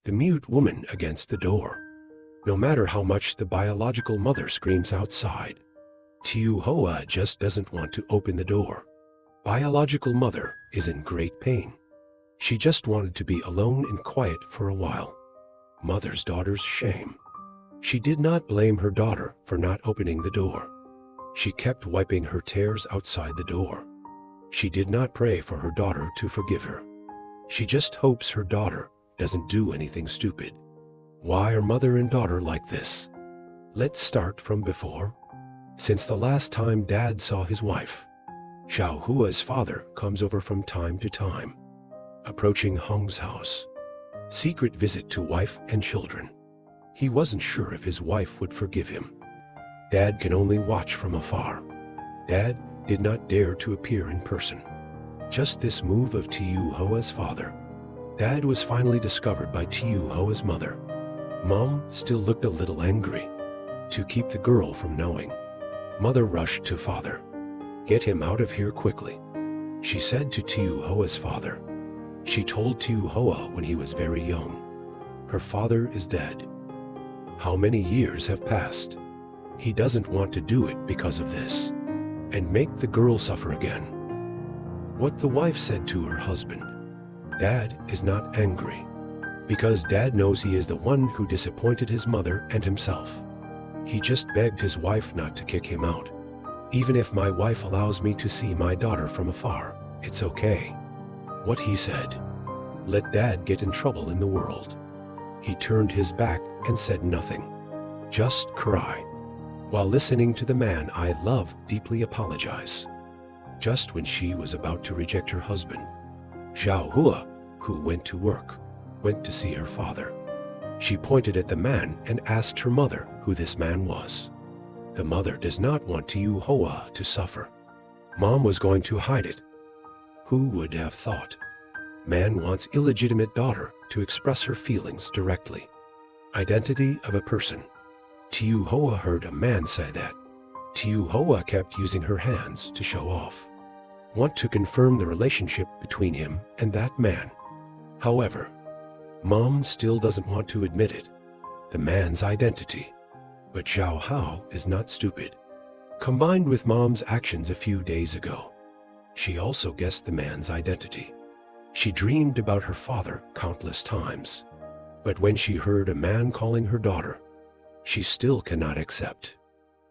the mute woman against the door. No matter how much the biological mother screams outside, Tiuhoa just doesn't want to open the door. Biological mother is in great pain. She just wanted to be alone and quiet for a while. Mother's daughter's shame. She did not blame her daughter for not opening the door. She kept wiping her tears outside the door. She did not pray for her daughter to forgive her. She just hopes her daughter doesn't do anything stupid. Why are mother and daughter like this? Let's start from before. Since the last time Dad saw his wife, Xiaohua's father comes over from time to time, approaching Heng's house. Secret visit to wife and children. He wasn't sure if his wife would forgive him. Dad can only watch from afar. Dad did not dare to appear in person. Just this move of Tiuhoa's father. Dad was finally discovered by Tiuhoa's mother. Mom still looked a little angry. To keep the girl from knowing, mother rushed to father. Get him out of here quickly, she said to Tiuhoa's father. She told Tiuhoa when he was very young. Her father is dead. How many years have passed? He doesn't want to do it because of this, and make the girl suffer again. What the wife said to her husband. Dad is not angry, because Dad knows he is the one who disappointed his mother and himself. He just begged his wife not to kick him out. Even if my wife allows me to see my daughter from afar, it's okay. What he said. Let Dad get in trouble in the world. He turned his back and said nothing. Just cry. While listening to the man I love deeply apologize. Just when she was about to reject her husband, Xiaohua, who went to work, went to see her father. She pointed at the man and asked her mother who this man was. The mother does not want Tiuhoa to suffer. Mom was going to hide it. Who would have thought? Man wants illegitimate daughter to express her feelings directly. Identity of a person. Tiuhoa heard a man say that. Tiuhoa kept using her hands to show off. Want to confirm the relationship between him and that man. However, Mom still doesn't want to admit it. The man's identity. But Xiao Hao is not stupid. Combined with Mom's actions a few days ago, she also guessed the man's identity. She dreamed about her father countless times. But when she heard a man calling her daughter, she still cannot accept.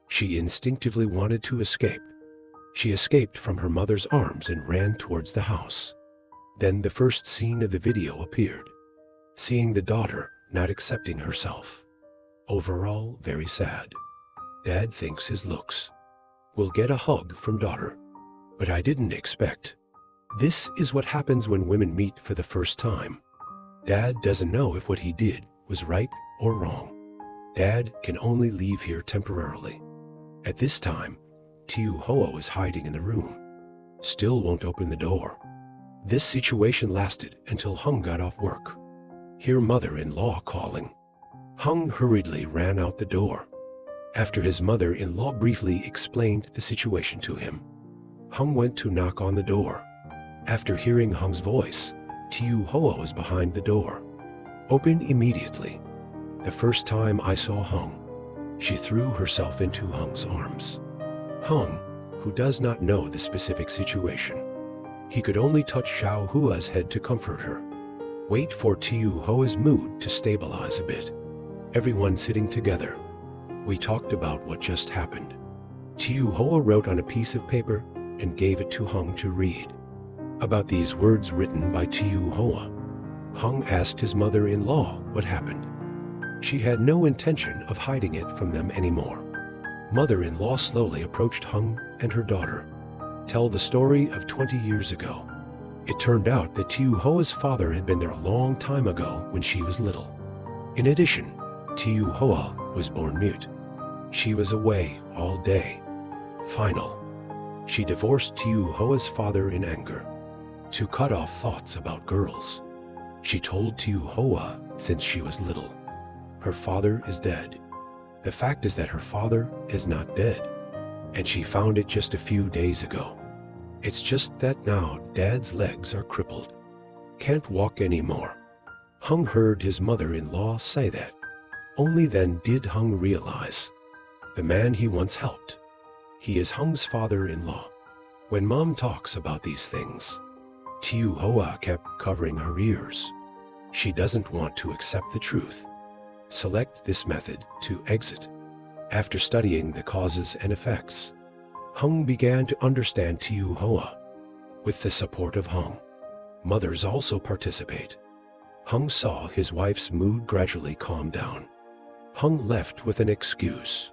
She instinctively wanted to escape. She escaped from her mother's arms and ran towards the house. Then the first scene of the video appeared. Seeing the daughter not accepting herself. Overall, very sad. Dad thinks his looks. Will get a hug from daughter. But I didn't expect. This is what happens when women meet for the first time. Dad doesn't know if what he did was right or wrong. Dad can only leave here temporarily. At this time, Tiuhoa was hiding in the room. Still won't open the door. This situation lasted until Heng got off work. Hear mother-in-law calling. Heng hurriedly ran out the door. After his mother-in-law briefly explained the situation to him, Heng went to knock on the door. After hearing Heng's voice, Tiuhoa was behind the door. Open immediately. The first time I saw Heng, she threw herself into Heng's arms. Heng, who does not know the specific situation. He could only touch Xiaohua's head to comfort her. Wait for Tiuhoa's mood to stabilize a bit. Everyone sitting together. We talked about what just happened. Tiuhoa wrote on a piece of paper and gave it to Heng to read. About these words written by Tiuhoa, Heng asked his mother-in-law what happened. She had no intention of hiding it from them anymore. Mother-in-law slowly approached Heng and her daughter. Tell the story of 20 years ago. It turned out that Tiuhoa's father had been there a long time ago when she was little. In addition, Tiuhoa was born mute. She was away all day. Final. She divorced Tiuhoa's father in anger. To cut off thoughts about girls. She told Tiuhoa since she was little. Her father is dead. The fact is that her father is not dead. And she found it just a few days ago. It's just that now Dad's legs are crippled. Can't walk anymore. Hung heard his mother-in-law say that. Only then did Hung realize the man he once helped. He is Hung's father-in-law. When Mom talks about these things, Tiu Hoa kept covering her ears. She doesn't want to accept the truth. Select this method to exit. After studying the causes and effects, Hung began to understand Tiu Hoa. With the support of Hung, mothers also participate. Hung saw his wife's mood gradually calm down. Hung left with an excuse.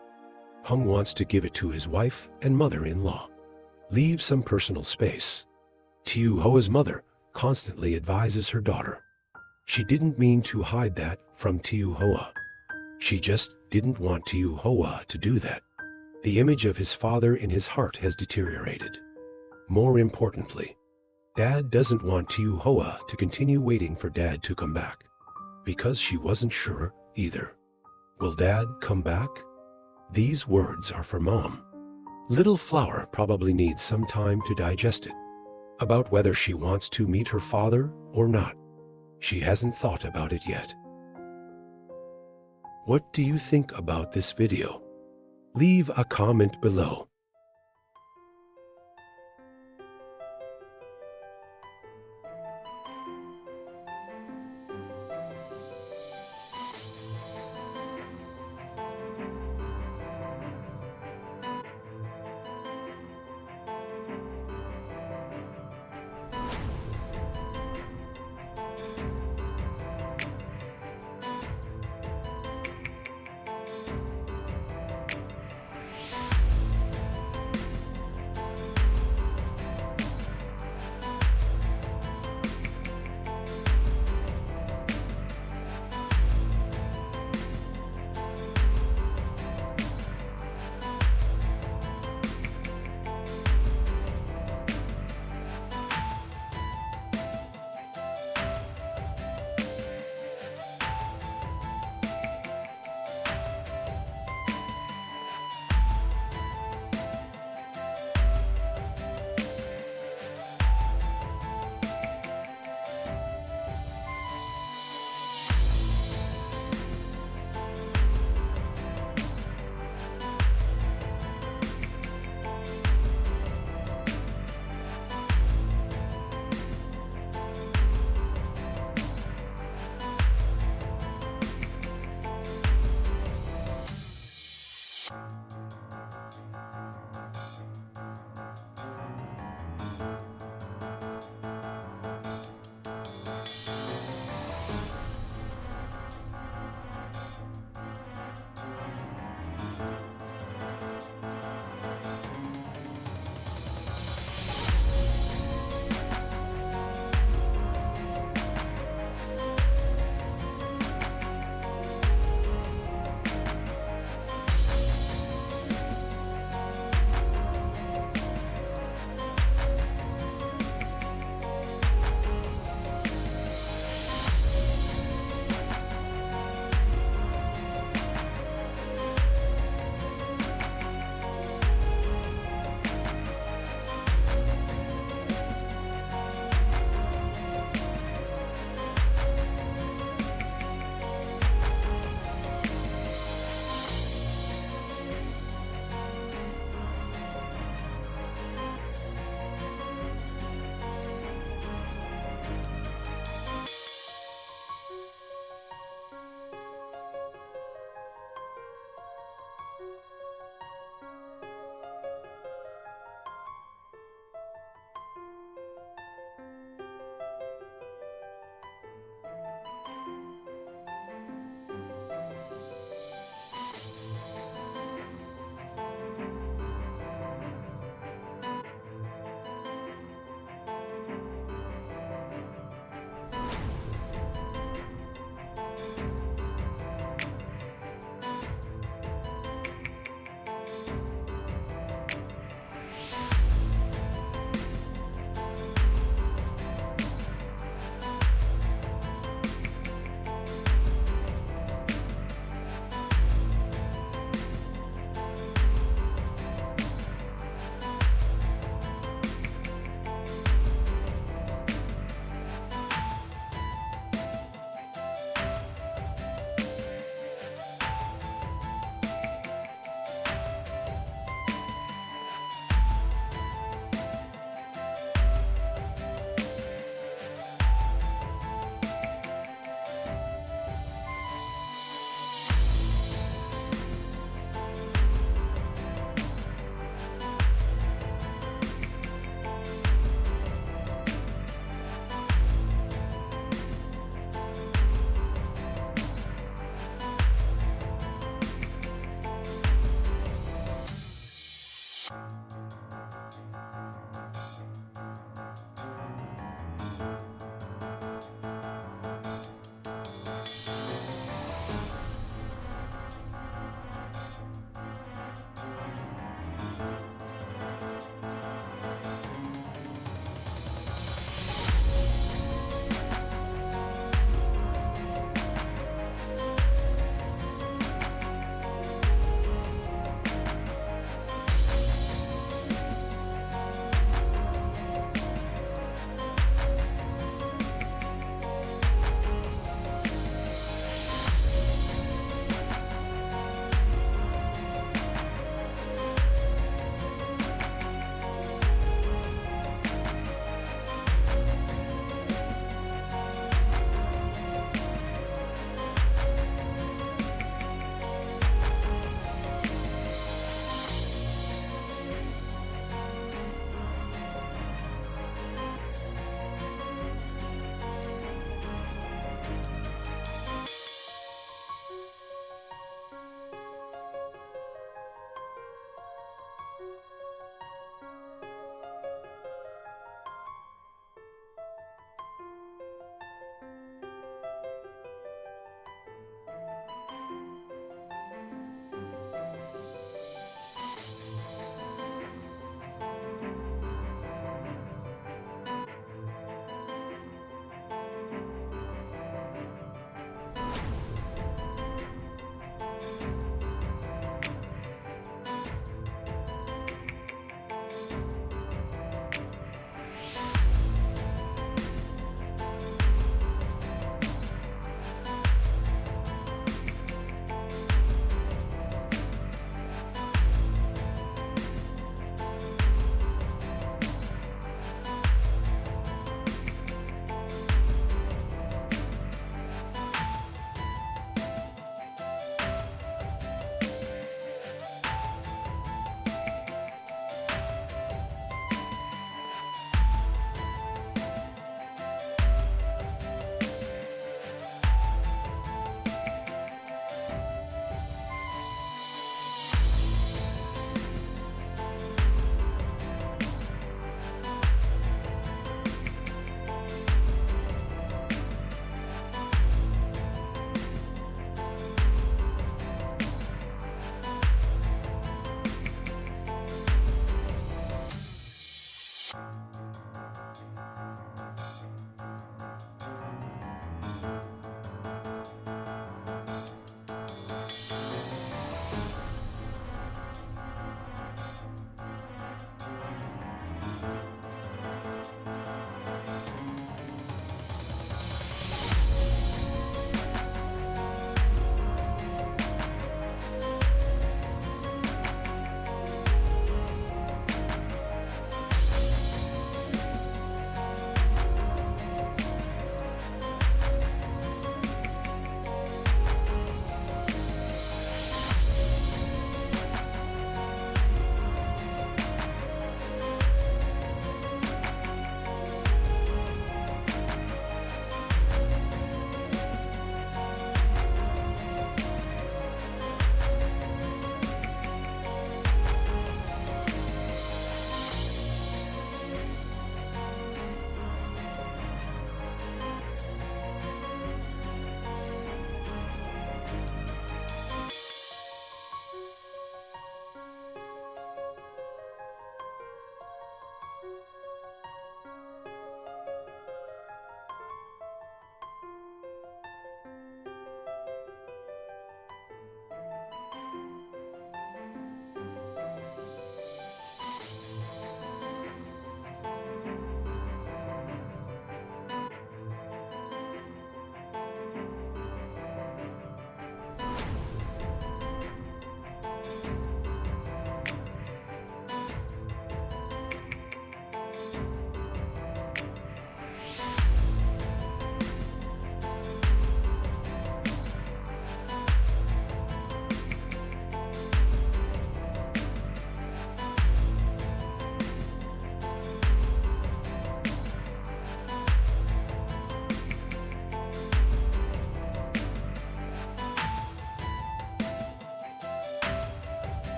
Hung wants to give it to his wife and mother-in-law. Leave some personal space. Tiu Hoa's mother constantly advises her daughter. She didn't mean to hide that from Tiu Hoa. She just didn't want Tiu Hoa to do that. The image of his father in his heart has deteriorated. More importantly, Dad doesn't want Tiu Hoa to continue waiting for Dad to come back, because she wasn't sure either. Will Dad come back? These words are for Mom. Little Flower probably needs some time to digest it, about whether she wants to meet her father or not. She hasn't thought about it yet. What do you think about this video? Leave a comment below.